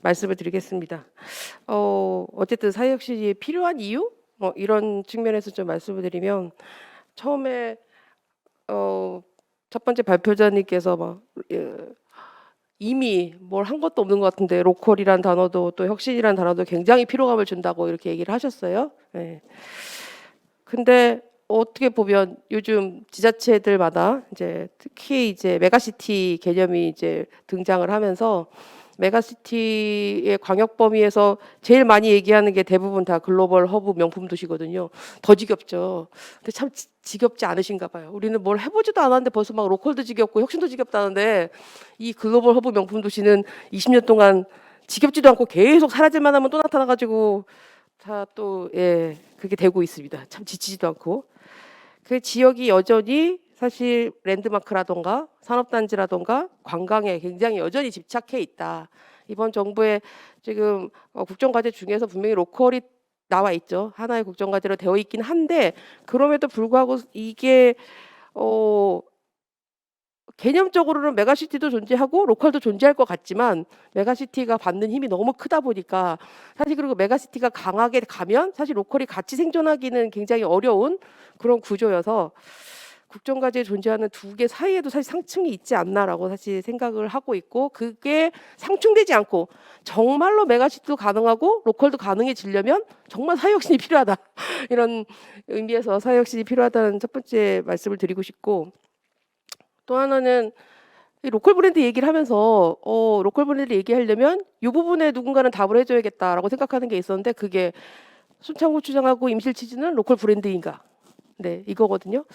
말씀을 드리겠습니다. 어쨌든 사회혁신이 필요한 이유? 이런 측면에서 좀 말씀을 드리면 처음에 첫 번째 발표자님께서 막 이미 뭘 한 것도 없는 것 같은데 로컬이란 단어도 또 혁신이란 단어도 굉장히 피로감을 준다고 이렇게 얘기를 하셨어요. 네. 근데 어떻게 보면 요즘 지자체들마다 이제 특히 이제 메가시티 개념이 이제 등장을 하면서 메가시티의 광역 범위에서 제일 많이 얘기하는 게 대부분 다 글로벌 허브 명품 도시거든요. 더 지겹죠. 근데 참 지겹지 않으신가 봐요. 우리는 뭘 해보지도 않았는데 벌써 막 로컬도 지겹고 혁신도 지겹다는데 이 글로벌 허브 명품 도시는 20년 동안 지겹지도 않고 계속 사라질만 하면 또 나타나가지고 다 또 그게 되고 있습니다. 참 지치지도 않고. 그 지역이 여전히 사실 랜드마크라던가 산업단지라던가 관광에 굉장히 여전히 집착해 있다. 이번 정부의 지금 국정과제 중에서 분명히 로컬이 나와 있죠. 하나의 국정과제로 되어 있긴 한데 그럼에도 불구하고 이게 개념적으로는 메가시티도 존재하고 로컬도 존재할 것 같지만 메가시티가 받는 힘이 너무 크다 보니까 사실 그리고 메가시티가 강하게 가면 사실 로컬이 같이 생존하기는 굉장히 어려운 그런 구조여서 국정과제에 존재하는 두 개 사이에도 사실 상충이 있지 않나라고 사실 생각을 하고 있고 그게 상충되지 않고 정말로 메가시티도 가능하고 로컬도 가능해지려면 정말 사회혁신이 필요하다 이런 의미에서 사회혁신이 필요하다는 첫 번째 말씀을 드리고 싶고 또 하나는 이 로컬 브랜드 얘기를 하면서 로컬 브랜드 얘기하려면 이 부분에 누군가는 답을 해줘야겠다라고 생각하는 게 있었는데 그게 순창고추장하고 임실치즈는 로컬 브랜드인가? 네, 이거거든요.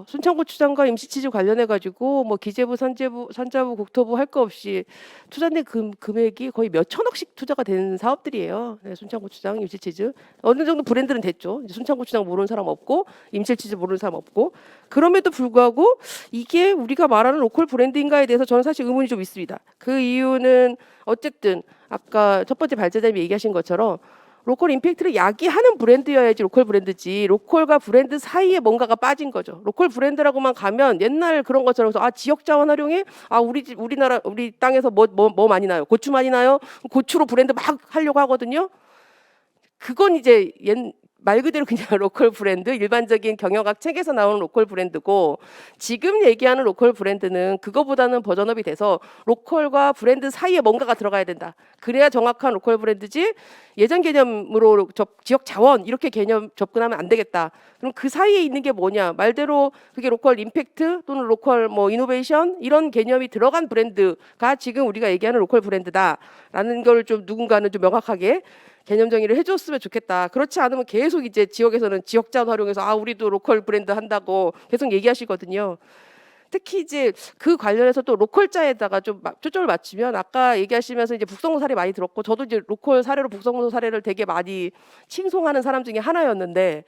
순창고추장과 임실치즈 관련해 가지고 뭐 기재부, 산자부, 국토부 할 거 없이 투자된 금액이 거의 몇 천억씩 투자가 된 사업들이에요. 네, 순창고추장, 임실치즈 어느 정도 브랜드는 됐죠. 이제 순창고추장 모르는 사람 없고 임실치즈 모르는 사람 없고 그럼에도 불구하고 이게 우리가 말하는 로컬 브랜드인가에 대해서 저는 사실 의문이 좀 있습니다. 그 이유는 어쨌든 아까 첫 번째 발제자님이 얘기하신 것처럼 로컬 임팩트를 야기하는 브랜드여야지 로컬 브랜드지 로컬과 브랜드 사이에 뭔가가 빠진 거죠. 로컬 브랜드라고만 가면 옛날 그런 것처럼 지역 자원 활용해 우리나라 우리 땅에서 뭐 많이 나요. 고추 많이 나요. 고추로 브랜드 막 하려고 하거든요. 그건 이제 말 그대로 그냥 로컬 브랜드, 일반적인 경영학 책에서 나오는 로컬 브랜드고 지금 얘기하는 로컬 브랜드는 그거보다는 버전업이 돼서 로컬과 브랜드 사이에 뭔가가 들어가야 된다. 그래야 정확한 로컬 브랜드지 예전 개념으로 지역 자원 이렇게 개념 접근하면 안 되겠다. 그럼 그 사이에 있는 게 뭐냐? 말대로 그게 로컬 임팩트 또는 로컬 뭐 이노베이션 이런 개념이 들어간 브랜드가 지금 우리가 얘기하는 로컬 브랜드다라는 걸 좀 누군가는 좀 명확하게 개념 정의를 해줬으면 좋겠다. 그렇지 않으면 계속 이제 지역에서는 지역자원 활용해서 우리도 로컬 브랜드 한다고 계속 얘기하시거든요. 특히 이제 그 관련해서 또 로컬자에다가 좀 초점을 맞추면 아까 얘기하시면서 이제 북성로 사례 많이 들었고 저도 이제 로컬 사례로 북성로 사례를 되게 많이 칭송하는 사람 중에 하나였는데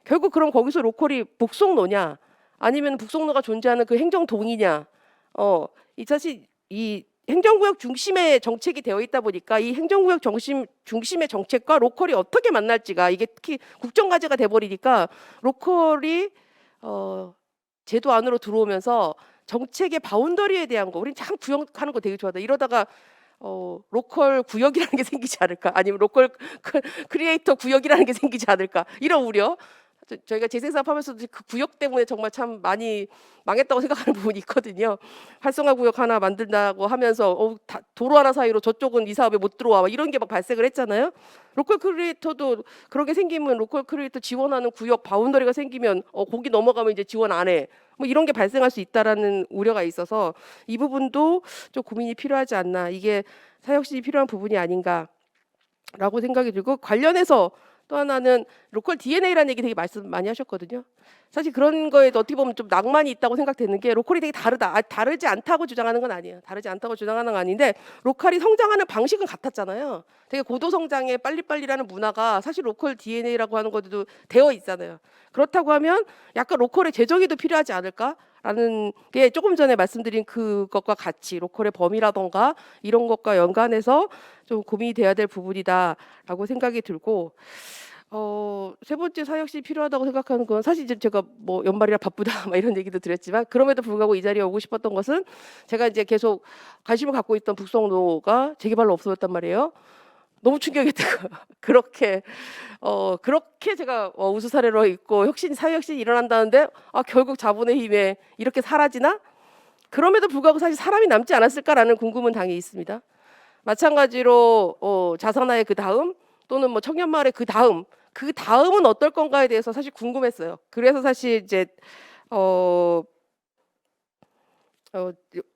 결국 그럼 거기서 로컬이 북성로냐 아니면 북성로가 존재하는 그 행정동이냐 이 사실 이 행정구역 중심의 정책이 되어 있다 보니까 이 행정구역 중심의 정책과 로컬이 어떻게 만날지가 이게 특히 국정과제가 돼버리니까 로컬이 제도 안으로 들어오면서 정책의 바운더리에 대한 거 우리는 참 구역하는 거 되게 좋아하다. 이러다가 로컬 구역이라는 게 생기지 않을까 아니면 로컬 크리에이터 구역이라는 게 생기지 않을까 이런 우려 저희가 재생사업하면서도 그 구역 때문에 정말 참 많이 망했다고 생각하는 부분이 있거든요. 활성화 구역 하나 만든다고 하면서 도로 하나 사이로 저쪽은 이 사업에 못 들어와 이런 게 막 발생을 했잖아요. 로컬 크리에이터도 그런 게 생기면 로컬 크리에이터 지원하는 구역 바운더리가 생기면 거기 넘어가면 이제 지원 안 해. 뭐 이런 게 발생할 수 있다라는 우려가 있어서 이 부분도 좀 고민이 필요하지 않나. 이게 사회혁신이 필요한 부분이 아닌가라고 생각이 들고 관련해서 또 하나는 로컬 DNA라는 얘기 되게 말씀 많이 하셨거든요. 사실 그런 거에 어떻게 보면 좀 낭만이 있다고 생각되는 게 로컬이 되게 다르다. 다르지 않다고 주장하는 건 아니에요. 다르지 않다고 주장하는 건 아닌데 로컬이 성장하는 방식은 같았잖아요. 되게 고도 성장에 빨리빨리라는 문화가 사실 로컬 DNA라고 하는 것도 되어 있잖아요. 그렇다고 하면 약간 로컬의 재정의도 필요하지 않을까라는 게 조금 전에 말씀드린 그것과 같이 로컬의 범위라던가 이런 것과 연관해서 좀 고민이 돼야 될 부분이다라고 생각이 들고 세 번째 사역시 필요하다고 생각하는 건 사실 이제 제가 뭐 연말이라 바쁘다 막 이런 얘기도 드렸지만 그럼에도 불구하고 이 자리에 오고 싶었던 것은 제가 이제 계속 관심을 갖고 있던 북성로가 재개발로 없어졌단 말이에요. 너무 충격이었던 거예요. 그렇게 제가 우수 사례로 있고 사회 혁신이 일어난다는데 결국 자본의 힘에 이렇게 사라지나? 그럼에도 불구하고 사실 사람이 남지 않았을까라는 궁금은 당연히 있습니다. 마찬가지로 자사나의 그 다음 또는 뭐 청년마을의 그 다음은 어떨 건가에 대해서 사실 궁금했어요. 그래서 사실 이제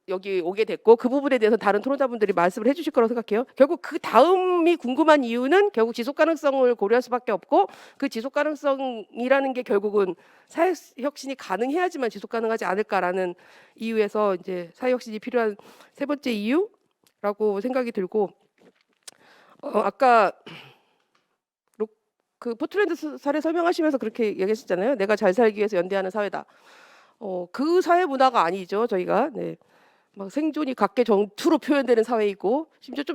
여기 오게 됐고 그 부분에 대해서 다른 토론자분들이 말씀을 해주실 거라고 생각해요. 결국 그 다음이 궁금한 이유는 결국 지속 가능성을 고려할 수밖에 없고 그 지속 가능성이라는 게 결국은 사회 혁신이 가능해야지만 지속 가능하지 않을까라는 이유에서 이제 사회 혁신이 필요한 세 번째 이유라고 생각이 들고 아까 그 포틀랜드 사례 설명하시면서 그렇게 얘기하셨잖아요. 내가 잘 살기 위해서 연대하는 사회다. 그 사회 문화가 아니죠, 저희가. 네. 막 생존이 각계 정투로 표현되는 사회이고 심지어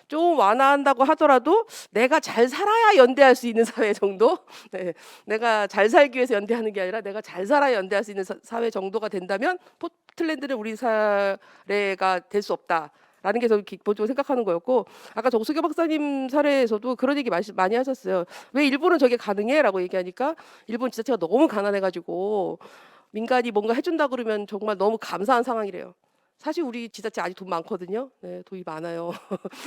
좀 완화한다고 하더라도 내가 잘 살아야 연대할 수 있는 사회 정도. 네. 내가 잘 살기 위해서 연대하는 게 아니라 내가 잘 살아야 연대할 수 있는 사회 정도가 된다면 포틀랜드는 우리 사례가 될 수 없다. 라는 게 저는 기본적으로 생각하는 거였고 아까 정수교 박사님 사례에서도 그런 얘기 많이 하셨어요. 왜 일본은 저게 가능해? 라고 얘기하니까 일본 지자체가 너무 가난해가지고 민간이 뭔가 해준다 그러면 정말 너무 감사한 상황이래요. 사실 우리 지자체 아직 돈 많거든요. 네, 돈이 많아요.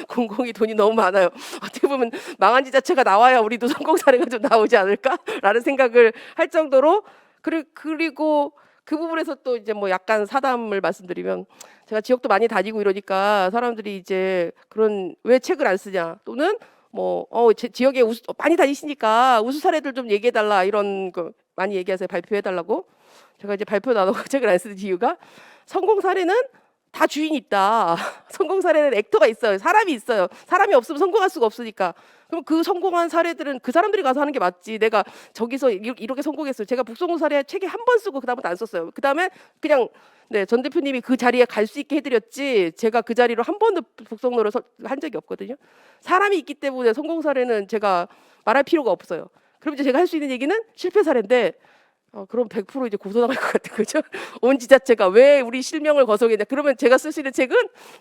공공이 돈이 너무 많아요. 어떻게 보면 망한 지자체가 나와야 우리도 성공 사례가 좀 나오지 않을까라는 생각을 할 정도로 그리고 그 부분에서 또 이제 뭐 약간 사담을 말씀드리면 제가 지역도 많이 다니고 이러니까 사람들이 이제 그런 왜 책을 안 쓰냐 또는 뭐 지역에 많이 다니시니까 우수 사례들 좀 얘기해 달라 이런 거 많이 얘기하세요. 발표해 달라고. 제가 이제 발표 나눠고 책을 안 쓰는 이유가 성공 사례는 다 주인이 있다. 성공 사례는 액터가 있어요. 사람이 있어요. 사람이 없으면 성공할 수가 없으니까. 그럼 그 성공한 사례들은 그 사람들이 가서 하는 게 맞지. 내가 저기서 이렇게 성공했어요. 제가 북성공 사례 책에 한 번 쓰고 그다음부터 안 썼어요. 그다음에 그냥 전 대표님이 그 자리에 갈 수 있게 해드렸지 제가 그 자리로 한 번도 북성로를 한 적이 없거든요. 사람이 있기 때문에 성공 사례는 제가 말할 필요가 없어요. 그럼 이제 제가 할 수 있는 얘기는 실패 사례인데 그럼 100% 이제 고소당할 것 같은 거죠. 온 지자체가 왜 우리 실명을 거성했냐. 그러면 제가 쓸 수 있는 책은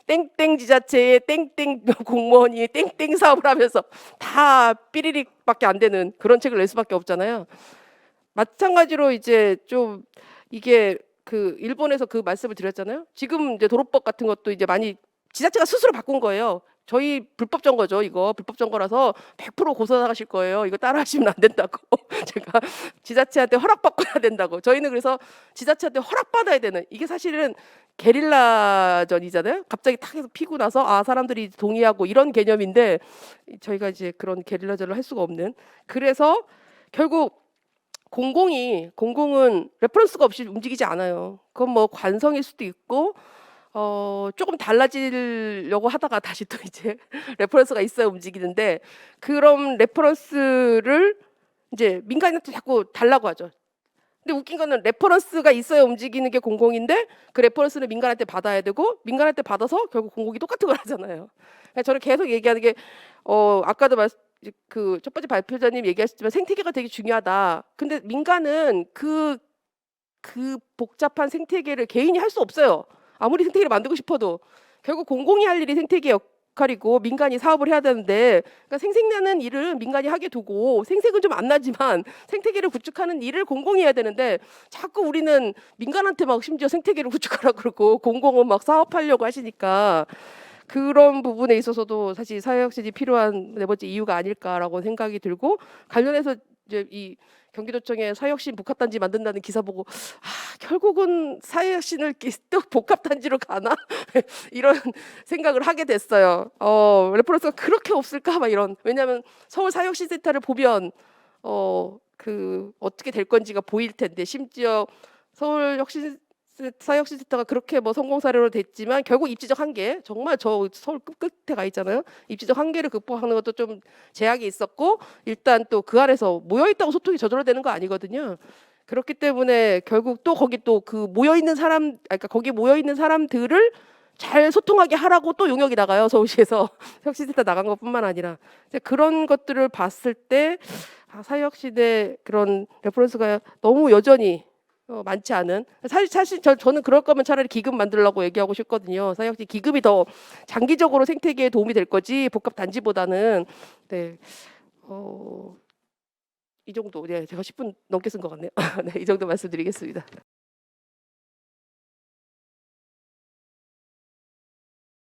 땡땡 지자체의 땡땡 공무원이 땡땡 사업을 하면서 다 삐리릭밖에 안 되는 그런 책을 낼 수밖에 없잖아요. 마찬가지로 이제 좀 이게 그 일본에서 그 말씀을 드렸잖아요. 지금 이제 도로법 같은 것도 이제 많이 지자체가 스스로 바꾼 거예요. 저희 불법 점거죠. 이거 불법 점거라서 100% 고소 나가실 거예요. 이거 따라하시면 안 된다고. 제가 지자체한테 허락받고 해야 된다고. 저희는 그래서 지자체한테 허락받아야 되는 이게 사실은 게릴라전이잖아요. 갑자기 탁 해서 피고 나서 사람들이 동의하고 이런 개념인데 저희가 이제 그런 게릴라전을 할 수가 없는. 그래서 결국 공공은 레퍼런스가 없이 움직이지 않아요. 그건 뭐 관성일 수도 있고 조금 달라지려고 하다가 다시 또 이제 레퍼런스가 있어야 움직이는데 그런 레퍼런스를 이제 민간한테 자꾸 달라고 하죠. 근데 웃긴 거는 레퍼런스가 있어야 움직이는 게 공공인데 그 레퍼런스는 민간한테 받아야 되고 민간한테 받아서 결국 공공이 똑같은 걸 하잖아요. 그러니까 저는 계속 얘기하는 게 아까도 그 첫 번째 발표자님 얘기하셨지만 생태계가 되게 중요하다. 근데 민간은 그 복잡한 생태계를 개인이 할 수 없어요. 아무리 생태계를 만들고 싶어도 결국 공공이 할 일이 생태계 역할이고 민간이 사업을 해야 되는데 그러니까 생색나는 일을 민간이 하게 두고 생색은 좀 안 나지만 생태계를 구축하는 일을 공공이 해야 되는데 자꾸 우리는 민간한테 막 심지어 생태계를 구축하라고 그러고 공공은 막 사업하려고 하시니까 그런 부분에 있어서도 사실 사회혁신이 필요한 네 번째 이유가 아닐까라고 생각이 들고 관련해서 이제 이 경기도청에 사회혁신 복합단지 만든다는 기사 보고 결국은 사회혁신을 또 복합단지로 가나 이런 생각을 하게 됐어요. 레퍼런스가 그렇게 없을까 막 이런. 왜냐하면 서울 사회혁신센터를 보면 어떻게 될 건지가 보일 텐데 심지어 서울 사회혁신센터가 그렇게 뭐 성공 사례로 됐지만 결국 입지적 한계 정말 저 서울 끝에 가 있잖아요. 입지적 한계를 극복하는 것도 좀 제약이 있었고 일단 또 그 안에서 모여 있다고 소통이 저절로 되는 거 아니거든요. 그렇기 때문에 결국 또 거기 또 그 모여 있는 그러니까 거기 모여 있는 사람들을 잘 소통하게 하라고 또 용역이 나가요. 서울시에서 혁신센터 나간 것뿐만 아니라 그런 것들을 봤을 때 사회혁신의 그런 레퍼런스가 너무 여전히 많지 않은 사실 저는 그럴 거면 차라리 기금 만들라고 얘기하고 싶거든요. 사회혁신 기금이 더 장기적으로 생태계에 도움이 될 거지 복합 단지보다는. 네. 이 정도. 네, 제가 10분 넘게 쓴 것 같네요. 네, 이 정도 말씀드리겠습니다.